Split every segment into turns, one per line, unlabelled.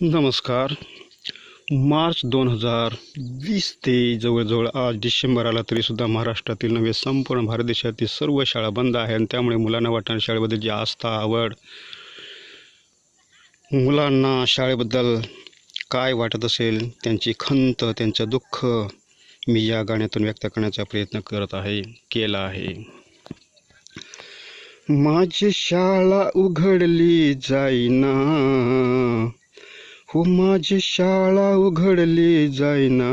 नमस्कार. मार्च 2020 ते जवळजवळ आज डिसेंबर आला तरीसुद्धा महाराष्ट्रातील नव्हे संपूर्ण भारत देशातील सर्व शाळा बंद आहे आणि त्यामुळे मुलांना वाटणारी शाळेबद्दलची आस्था, आवड, मुलांना शाळेबद्दल काय वाटत असेल, त्यांची खंत, त्यांचं दुःख मी या गाण्यातून व्यक्त करण्याचा प्रयत्न केला आहे. माझी शाळा उघडली जाईना, हो माझी शाळा उघडली जाईना,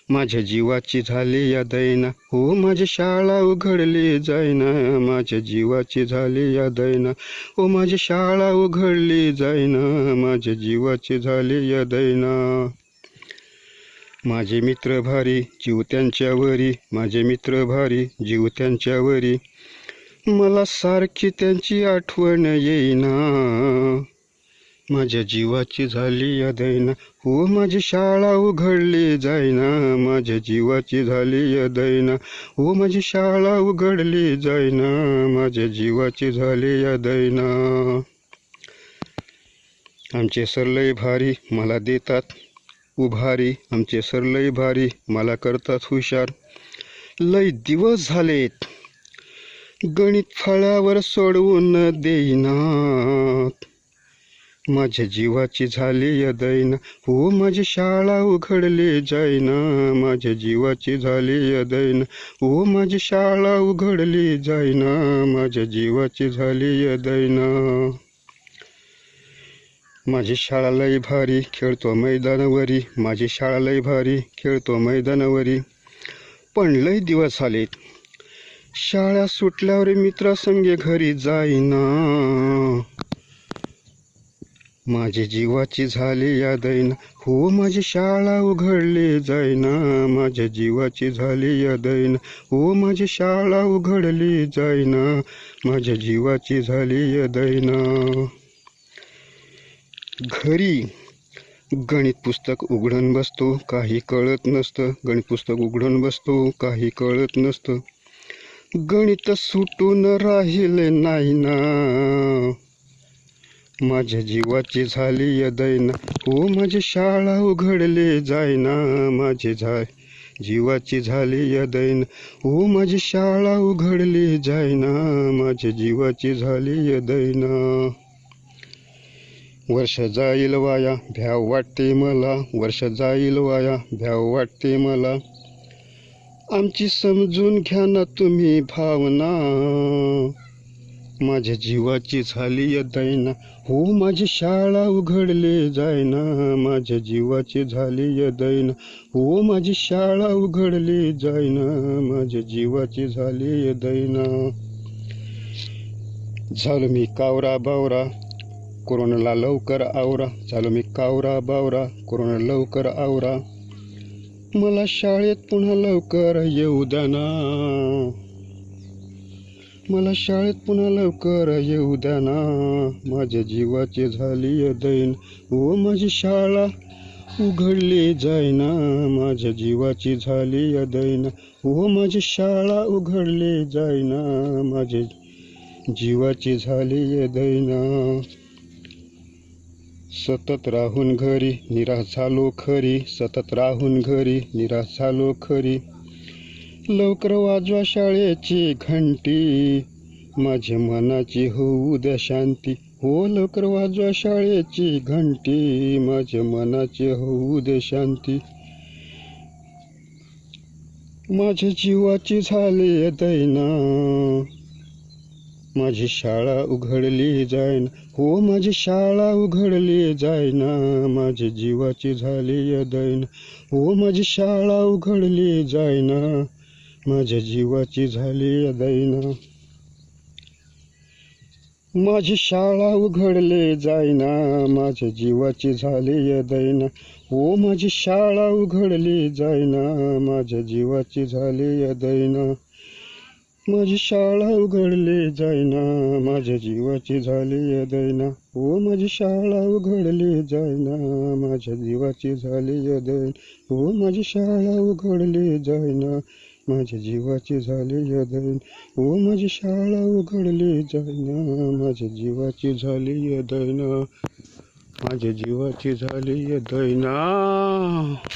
माझ्या जीवाची झाली या दैना, हो माझी शाळा उघडली जाईना, माझ्या जीवाची झाली या दैना, हो माझी शाळा उघडली जाईना, माझ्या जीवाची झाली या दैना. माझे मित्र भारी जीव त्यांच्यावरी, माझे मित्र भारी जीव त्यांच्यावरी, मला सारखी त्यांची आठवण येईना, माझ्या जीवाची झाली या दैना, हो माझी शाळा उघडली जाईना, माझ्या जीवाची झाली या दैना, हो माझी शाळा उघडली जाईना, माझ्या जीवाची झाली या दैना. आमचे सर लय भारी मला देतात उभारी, आमचे सर लय भारी मला करतात हुशार, लय दिवस झालेत गणित फळ्यावर सोडवून देईनात, माझ्या जीवाची झाली या दैना, हो माझी शाळा उघडली जाईना, माझ्या जीवाची झाली या दैना, हो माझी शाळा उघडली जाईना, माझ्या जीवाची झाली या दैना. माझी शाळा लय भारी खेळतो मैदानावरी, माझी शाळा लय भारी खेळतो मैदानावरी, पण लय दिवस आलेत शाळा सुटल्यावर मित्रासंगे घरी जाईना, माझी जीवाची झाली या दैना, हो माझी शाळा उघडली जाईना, माझ्या जीवाची झाली या दैना, हो माझी शाळा उघडली जाईना, माझ्या जीवाची झाली या दैना. घरी गणित पुस्तक उघडून बसतो, काही कळत नसतं, गणित पुस्तक उघडून बसतो, काही कळत नसतं, गणित सुटून राहिले नाही ना, माझ्या जीवाची झाली या दैना, हो माझी शाळा उघडली जाईना, जीवाची झाली या दैना, हो माझी शाळा उघडली जाईना, माझ्या जीवाची झाली या दैना. वर्ष जाईल वाया भ्याव वाटते मला, वर्ष जाईल वाया भ्याव वाटते मला, आमची समजून घ्या ना तुम्ही भावना, माझ्या जीवाची झाली या दैना, हो माझी शाळा उघडली जाईना, माझ्या जीवाची झाली या दैना, हो माझी शाळा उघडली जाईना, माझ्या जीवाची झाली या दैना. झालो मी कावरा बावरा कोरोनाला लवकर आवरा, झालो मी कावरा बावरा कोरोना लवकर आवरा, मला शाळेत पुन्हा लवकर येऊ द्या ना, मला शाळेत पुन्हा लवकर येऊ द्या ना, माझ्या जीवाची झाली या दैना, हो माझी शाळा उघडली जाईना, माझ्या जीवाची झाली या दैना, हो माझी शाळा उघडली जाईना, माझ्या जीवाची झाली या दैना. सतत राहून घरी निराश झालो खरी, सतत राहून घरी निराश झालो खरी, लवकर वाजवा शाळेची घंटी, माझ्या मनाची होऊ द्या शांती, हो लवकर वाजवा शाळेची घंटी, माझ्या मनाची होऊ दे शांती, माझ्या जीवाची झाली दैना, माझी शाळा उघडली जाईना, हो माझी शाळा उघडली जाईना, माझ्या जीवाची झाली या दैना, हो माझी शाळा उघडली जाईना, माझ्या जीवाची झाली या दैना. माझी शाळा उघडली जाईना, माझ्या जीवाची झाली या दैना, हो माझी शाळा उघडली जाईना, माझ्या जीवाची झाली या दैना, माझी शाळा उघडली जाईना, माझ्या जीवाची झाली या दैना, हो माझी शाळा उघडली जाईना, माझ्या जीवाची झाली या दैना, हो माझी शाळा उघडली जाईना, माझ्या जीवाची झाली या दैना, हो माझी शाळा उघडली जाईना, माझ्या जीवाची झाली या दैना. माझ्या जीवाची झाली दैना.